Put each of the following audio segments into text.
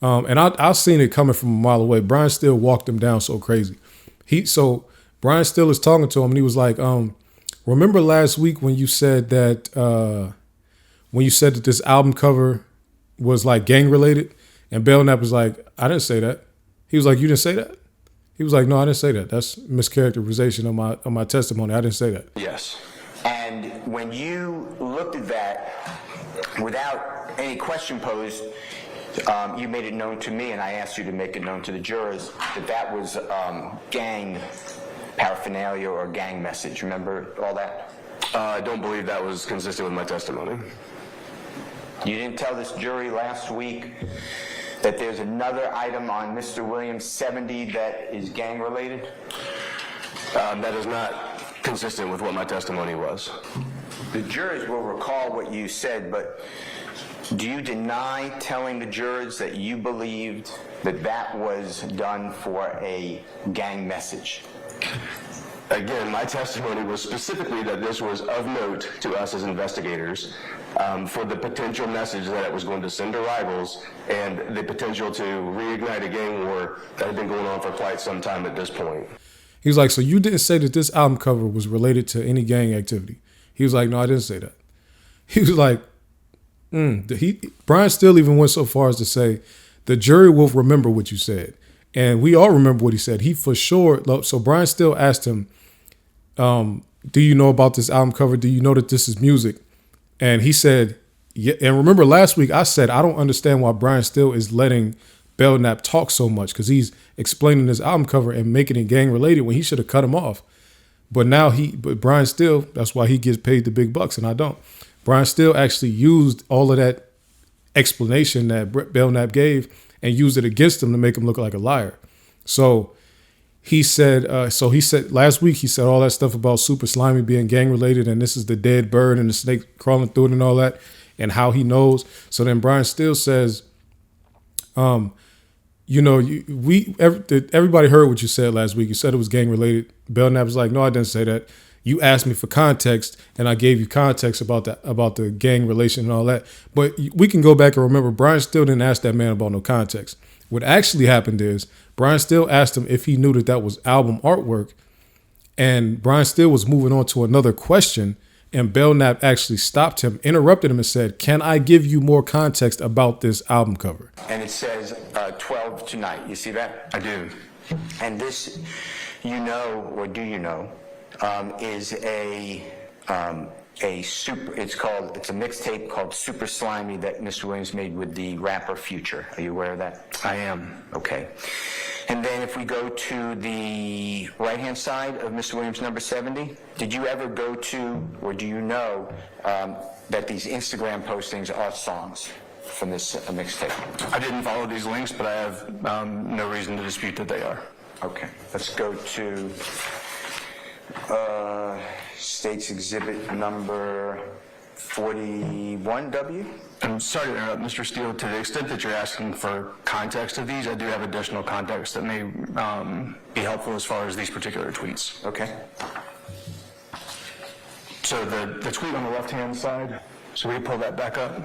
And I seen it coming from a mile away. Brian Steele walked him down so crazy. So Brian Steele is talking to him, and he was like, remember last week when you said that this album cover was like gang related? And Belknap was like, I didn't say that. He was like, you didn't say that? He was like, no, I didn't say that. That's mischaracterization of my testimony. I didn't say that. Yes. And when you looked at that without any question posed, you made it known to me, and I asked you to make it known to the jurors that was gang paraphernalia or gang message. Remember all that? I don't believe that was consistent with my testimony. You didn't tell this jury last week that there's another item on Mr. Williams 70 that is gang related? That is not consistent with what my testimony was. The jurors will recall what you said, but do you deny telling the jurors that you believed that was done for a gang message? Again, my testimony was specifically that this was of note to us as investigators for the potential message that it was going to send to rivals and the potential to reignite a gang war that had been going on for quite some time at this point. He was like, so you didn't say that this album cover was related to any gang activity? He was like, no, I didn't say that. He was like, Brian Steele even went so far as to say, the jury will remember what you said. And we all remember what he said. He for sure, so Brian Steele asked him, do you know about this album cover? Do you know that this is music? And he said, yeah. And remember last week I said, I don't understand why Brian Steele is letting Belknap talk so much, because he's explaining this album cover and making it gang related when he should have cut him off. But Brian Steele, that's why he gets paid the big bucks and I don't. Brian Steele actually used all of that explanation that Belknap gave and used it against him to make him look like a liar. So he said last week, he said all that stuff about Super Slimy being gang related, and this is the dead bird and the snake crawling through it and all that, and how he knows. So then Brian Steele says, everybody heard what you said last week. You said it was gang related. Belknap was like, no, I didn't say that. You asked me for context, and I gave you context about the gang relation and all that. But we can go back and remember, Brian Steele didn't ask that man about no context. What actually happened is Brian Steele asked him if he knew that was album artwork, and Brian Steele was moving on to another question, and Belknap actually stopped him, interrupted him, and said, can I give you more context about this album cover? And it says 12 tonight. You see that? I do. And this, do you know, is it's a mixtape called Super Slimy that Mr. Williams made with the rapper Future. Are you aware of that? I am. Okay. And then if we go to the right-hand side of Mr. Williams number 70, did you ever go to, or do you know, that these Instagram postings are songs from this mixtape? I didn't follow these links, but I have no reason to dispute that they are. Okay. Let's go to State's Exhibit number 41W. I'm sorry to interrupt, Mr. Steele. To the extent that you're asking for context of these, I do have additional context that may be helpful as far as these particular tweets. Okay. So the tweet on the left-hand side, so we pull that back up.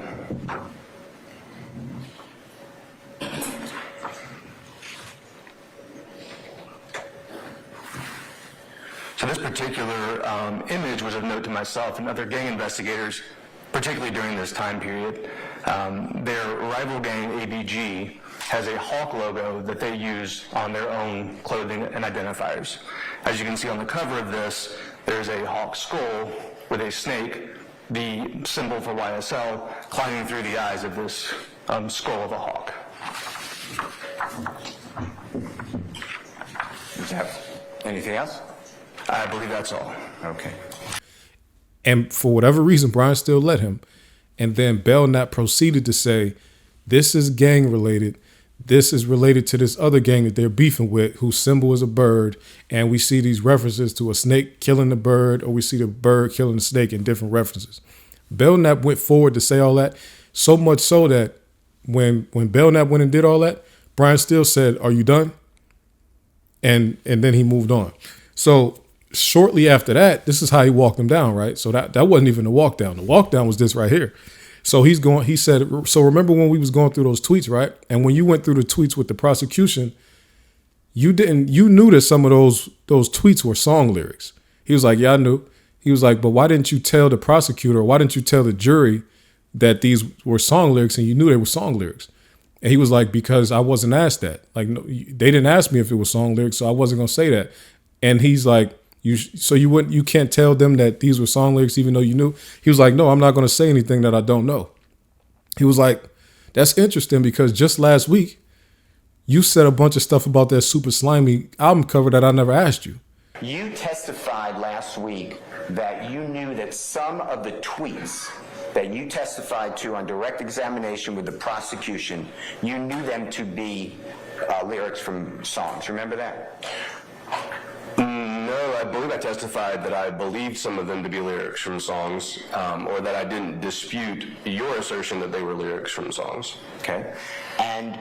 So this particular image was of note to myself and other gang investigators, particularly during this time period. Their rival gang, ABG, has a hawk logo that they use on their own clothing and identifiers. As you can see on the cover of this, there's a hawk skull with a snake, the symbol for YSL, climbing through the eyes of this skull of a hawk. Is that anything else? I believe that's all. Okay. And for whatever reason, Brian Steele let him. And then Belknap proceeded to say, this is gang related. This is related to this other gang that they're beefing with, whose symbol is a bird. And we see these references to a snake killing the bird, or we see the bird killing the snake in different references. Belknap went forward to say all that, so much so that when Belknap went and did all that, Brian Steele said, are you done? And then he moved on. So shortly after that, this is how he walked him down, right? So that wasn't even a walk down. The walk down was this right here. So he said, so remember when we was going through those tweets, right? And when you went through the tweets with the prosecution, you knew that some of those tweets were song lyrics. He was like, yeah, I knew. He was like, but why didn't you tell the prosecutor, or why didn't you tell the jury that these were song lyrics and you knew they were song lyrics? And he was like, because I wasn't asked that. Like, no, they didn't ask me if it was song lyrics, so I wasn't gonna say that. And he's like, you can't tell them that these were song lyrics even though you knew? He was like, no, I'm not gonna say anything that I don't know. He was like, that's interesting because just last week you said a bunch of stuff about that Super Slimy album cover that I never asked you. You testified last week that you knew that some of the tweets that you testified to on direct examination with the prosecution, you knew them to be lyrics from songs. Remember that? No, I believe I testified that I believed some of them to be lyrics from songs, or that I didn't dispute your assertion that they were lyrics from songs. Okay. And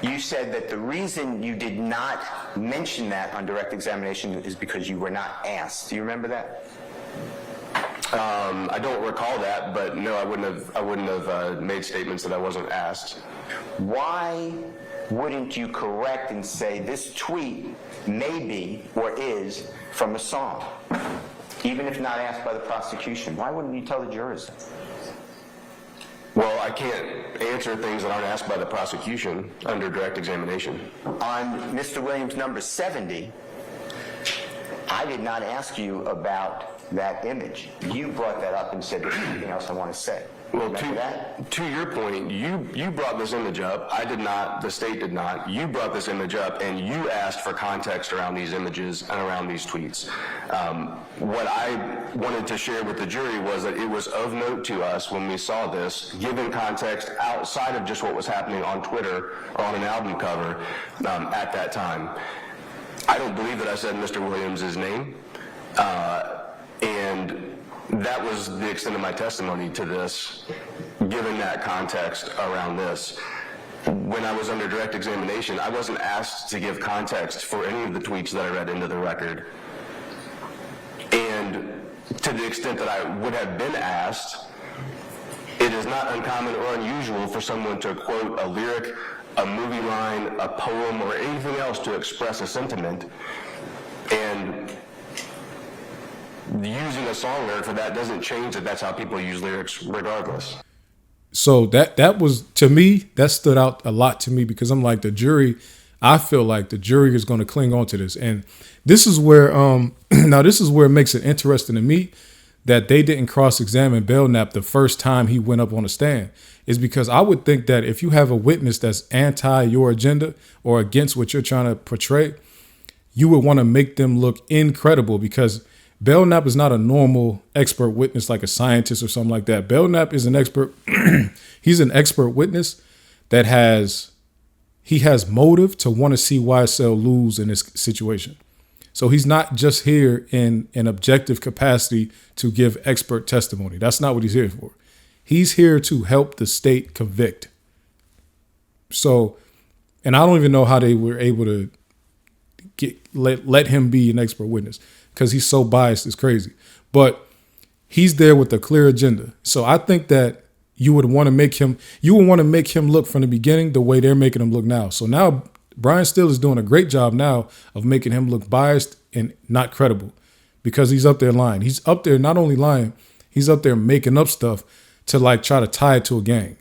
you said that the reason you did not mention that on direct examination is because you were not asked. Do you remember that? I don't recall that, but no, I wouldn't have made statements that I wasn't asked. Why wouldn't you correct and say this tweet may be or is from a song, even if not asked by the prosecution? Why wouldn't you tell the jurors that? Well, I can't answer things that aren't asked by the prosecution under direct examination. On Mr. Williams' number 70, I did not ask you about that image. You brought that up and said, there's something else I want to say. Well, Remember that? to your point, you brought this image up. I did not. The state did not. You brought this image up, and you asked for context around these images and around these tweets. What I wanted to share with the jury was that it was of note to us when we saw this, given context outside of just what was happening on Twitter or on an album cover at that time. I don't believe that I said Mr. Williams' name, and that was the extent of my testimony to this, given that context around this. When I was under direct examination, I wasn't asked to give context for any of the tweets that I read into the record. And to the extent that I would have been asked, it is not uncommon or unusual for someone to quote a lyric, a movie line, a poem, or anything else to express a sentiment. And using a song lyric for that doesn't change that that's how people use lyrics regardless. So that was, to me, that stood out a lot to me because I'm like, the jury, I feel like the jury is going to cling on to this. And this is where, now this is where it makes it interesting to me that they didn't cross-examine Belknap the first time he went up on the stand, is because I would think that if you have a witness that's anti your agenda or against what you're trying to portray, you would want to make them look incredible, because Belknap is not a normal expert witness like a scientist or something like that. Belknap is an expert. He's an expert witness that has motive to want to see YSL lose in this situation. So he's not just here in an objective capacity to give expert testimony. That's not what he's here for. He's here to help the state convict. So, and I don't even know how they were able to let him be an expert witness, because he's so biased, it's crazy. But he's there with a clear agenda. So I think that you would want to make him look from the beginning the way they're making him look now. So now Brian Steele is doing a great job now of making him look biased and not credible, because he's up there lying. He's up there not only lying, he's up there making up stuff to like try to tie it to a gang.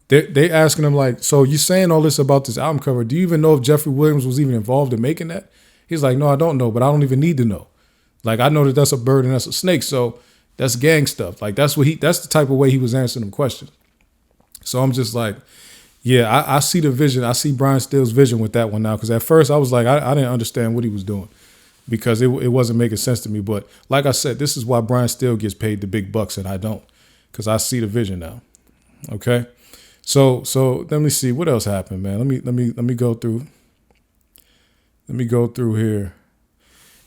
They asking him like, so you saying all this about this album cover, do you even know if Jeffrey Williams was even involved in making that? He's like, no, I don't know, but I don't even need to know. Like, I know that that's a bird and that's a snake, so that's gang stuff. Like, that's the type of way he was answering them questions. So I'm just like, yeah, I see the vision. I see Brian Steele's vision with that one now, because at first I was like, I didn't understand what he was doing, because it wasn't making sense to me. But like I said, this is why Brian Steele gets paid the big bucks and I don't, because I see the vision now. Okay. So let me see what else happened, man. Let me go through. Let me go through here.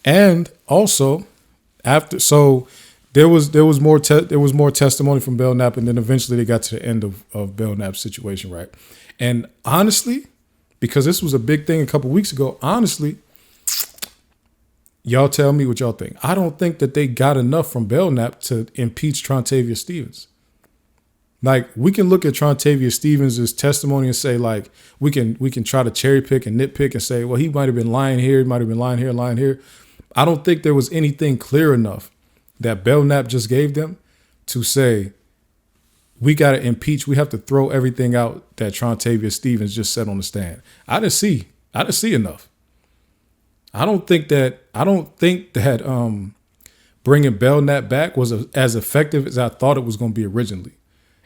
And also there was more testimony from Belknap, and then eventually they got to the end of Belknap's situation, right? And honestly, because this was a big thing a couple weeks ago, honestly, y'all tell me what y'all think. I don't think that they got enough from Belknap to impeach Trontavia Stevens. Like, we can look at Trontavia Stevens' testimony and say, like, we can try to cherry pick and nitpick and say, well, he might have been lying here, he might have been lying here, lying here. I don't think there was anything clear enough that Belknap just gave them to say, we got to impeach. We have to throw everything out that Trontavia Stevens just said on the stand. I didn't see enough. I don't think that bringing Belknap back was as effective as I thought it was going to be originally.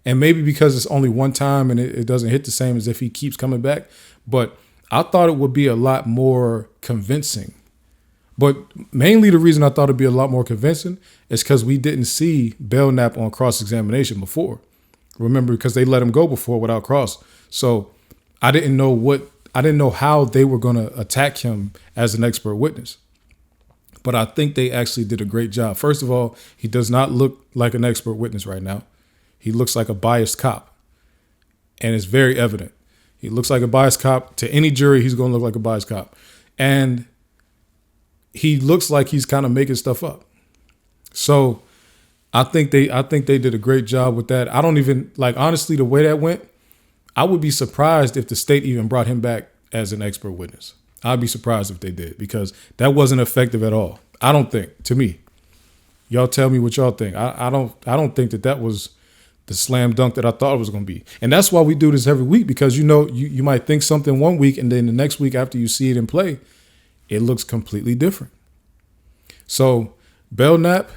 And maybe because it's only one time and it doesn't hit the same as if he keeps coming back. But I thought it would be a lot more convincing. But mainly the reason I thought it'd be a lot more convincing is because we didn't see Belknap on cross-examination before. Remember, because they let him go before without cross. So I didn't know how they were going to attack him as an expert witness. But I think they actually did a great job. First of all, he does not look like an expert witness right now. He looks like a biased cop. And it's very evident. He looks like a biased cop. To any jury, he's going to look like a biased cop. And he looks like he's kind of making stuff up. So I think they did a great job with that. I don't even, like, honestly, the way that went, I would be surprised if the state even brought him back as an expert witness. I'd be surprised if they did, because that wasn't effective at all. I don't think, to me. Y'all tell me what y'all think. I don't think that was the slam dunk that I thought it was going to be. And that's why we do this every week, because you might think something one week and then the next week after you see it in play, it looks completely different. So Belknap,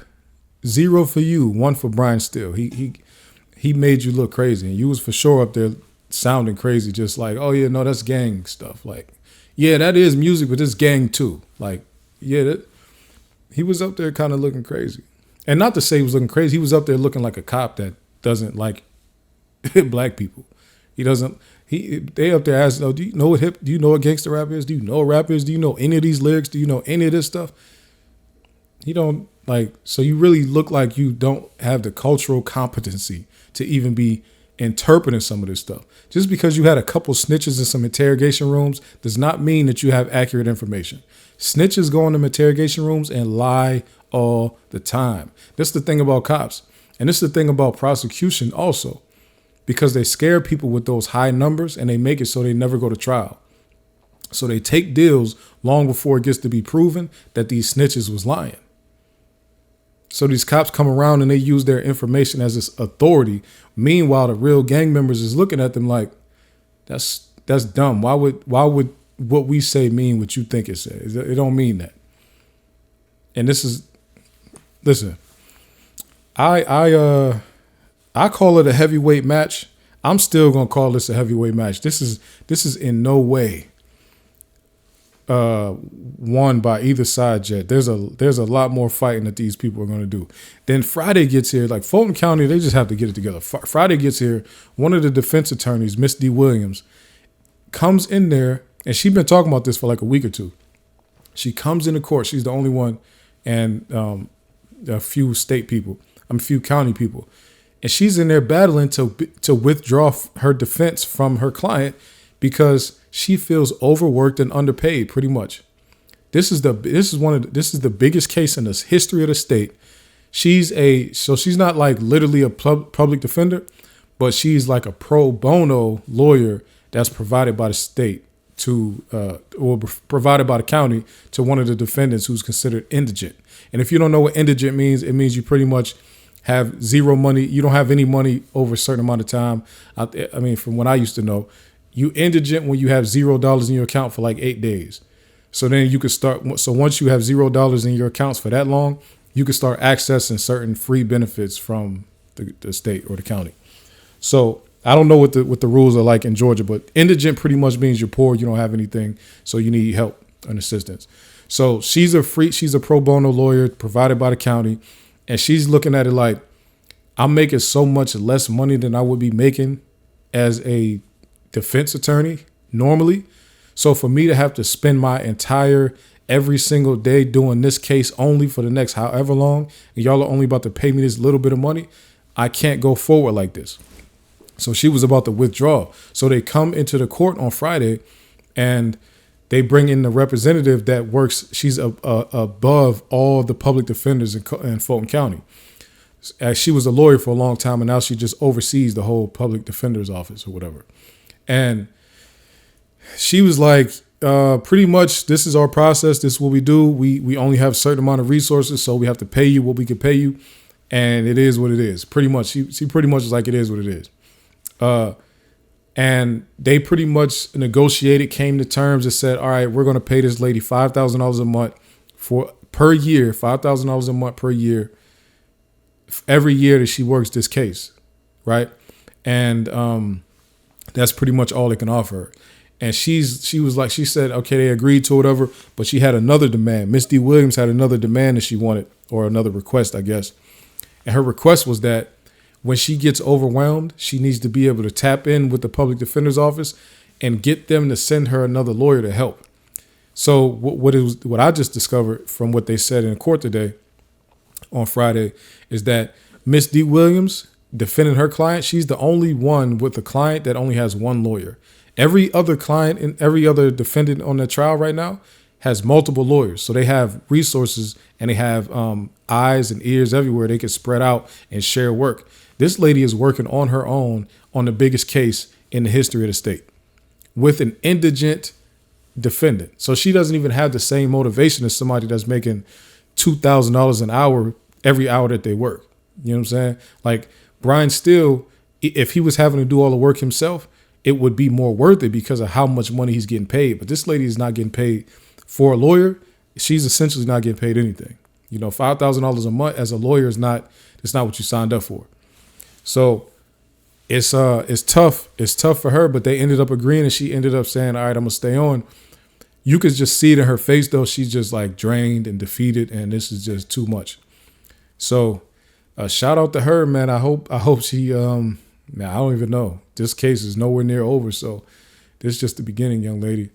0 for you, 1 for Brian Steele. He made you look crazy, and you was for sure up there sounding crazy, just like, oh yeah, no, that's gang stuff. Like, yeah, that is music, but it's gang too. Like, yeah, he was up there kind of looking crazy. And not to say he was looking crazy, he was up there looking like a cop that doesn't like black people. They up there asking, oh, do you know what gangster rap is? Do you know what rap is? Do you know any of these lyrics? Do you know any of this stuff? You don't, like, so you really look like you don't have the cultural competency to even be interpreting some of this stuff. Just because you had a couple snitches in some interrogation rooms does not mean that you have accurate information. Snitches go into interrogation rooms and lie all the time. That's the thing about cops. And this is the thing about prosecution also, because they scare people with those high numbers and they make it so they never go to trial. So they take deals long before it gets to be proven that these snitches was lying. So these cops come around and they use their information as this authority. Meanwhile, the real gang members is looking at them like, that's dumb. Why would what we say mean what you think it says? It don't mean that. And listen, I call it a heavyweight match. I'm still gonna call this a heavyweight match. This is in no way won by either side yet. There's a lot more fighting that these people are going to do. Then Friday gets here, like Fulton County, they just have to get it together. Friday gets here, one of the defense attorneys, Miss D. Williams, comes in there, and she's been talking about this for like a week or two. She comes into court. She's the only one, and a few county people. And she's in there battling to withdraw her defense from her client because she feels overworked and underpaid, pretty much. This is the biggest case in the history of the state. So she's not like literally a public defender, but she's like a pro bono lawyer that's provided by the state or provided by the county to one of the defendants who's considered indigent. And if you don't know what indigent means, it means you pretty much have zero money. You don't have any money over a certain amount of time. I mean, from what I used to know, you indigent when you have $0 in your account for like 8 days. So then you could start. So once you have $0 in your accounts for that long, you can start accessing certain free benefits from the state or the county. So I don't know what the rules are like in Georgia, but indigent pretty much means you're poor, you don't have anything, so you need help and assistance. So she's a pro bono lawyer provided by the county, and she's looking at it like, I'm making so much less money than I would be making as a defense attorney normally. So for me to have to spend my entire every single day doing this case only for the next however long, and y'all are only about to pay me this little bit of money, I can't go forward like this. So she was about to withdraw. So they come into the court on Friday and they bring in the representative that works. She's above all the public defenders in Fulton County. She was a lawyer for a long time, and now she just oversees the whole public defender's office or whatever. And she was like, pretty much, this is our process. This is what we do. We only have a certain amount of resources, so we have to pay you what we can pay you. And it is what it is. Pretty much, she pretty much is like, it is what it is. And they pretty much negotiated, came to terms and said, all right, we're going to pay this lady $5,000 a month per year, $5,000 a month per year, every year that she works this case, right? And that's pretty much all they can offer her. And she said, okay, they agreed to whatever, but she had another demand. Miss D. Williams had another demand that she wanted, or another request, I guess. And her request was that when she gets overwhelmed, she needs to be able to tap in with the public defender's office and get them to send her another lawyer to help. So what I just discovered from what they said in court today on Friday is that Miss D. Williams defending her client, she's the only one with a client that only has one lawyer. Every other client and every other defendant on the trial right now has multiple lawyers. So they have resources and they have eyes and ears everywhere. They can spread out and share work. This lady is working on her own on the biggest case in the history of the state with an indigent defendant. So she doesn't even have the same motivation as somebody that's making $2,000 an hour every hour that they work. You know what I'm saying? Like Brian Steele, if he was having to do all the work himself, it would be more worth it because of how much money he's getting paid. But this lady is not getting paid for a lawyer. She's essentially not getting paid anything. You know, $5,000 a month as a lawyer is not, it's not what you signed up for. So it's tough. It's tough for her, but they ended up agreeing and she ended up saying, all right, I'm gonna stay on. You could just see it in her face though. She's just like drained and defeated and this is just too much. So shout out to her, man. I hope she, man, I don't even know. This case is nowhere near over. So this is just the beginning, young lady.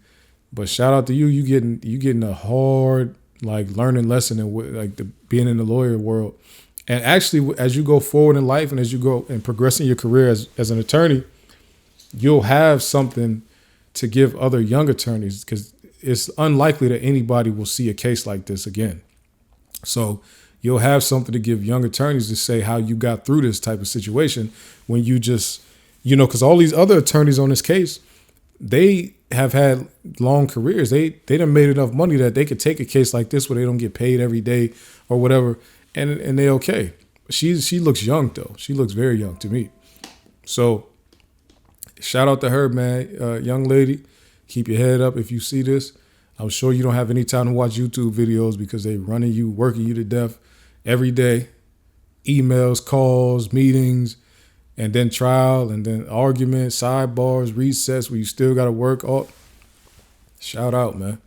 But shout out to you. You getting a hard, like learning lesson in like being in the lawyer world. And actually, as you go forward in life and as you go and progress in your career as an attorney, you'll have something to give other young attorneys because it's unlikely that anybody will see a case like this again. So you'll have something to give young attorneys to say how you got through this type of situation when you just, you know, because all these other attorneys on this case, they have had long careers. They done made enough money that they could take a case like this where they don't get paid every day or whatever. And they okay. She looks young though. She looks very young to me. So shout out to her, man. Young lady, keep your head up if you see this. I'm sure you don't have any time to watch YouTube videos because they running you, working you to death every day. Emails, calls, meetings, and then trial, and then arguments, sidebars, recess where you still got to work. Oh, shout out, man.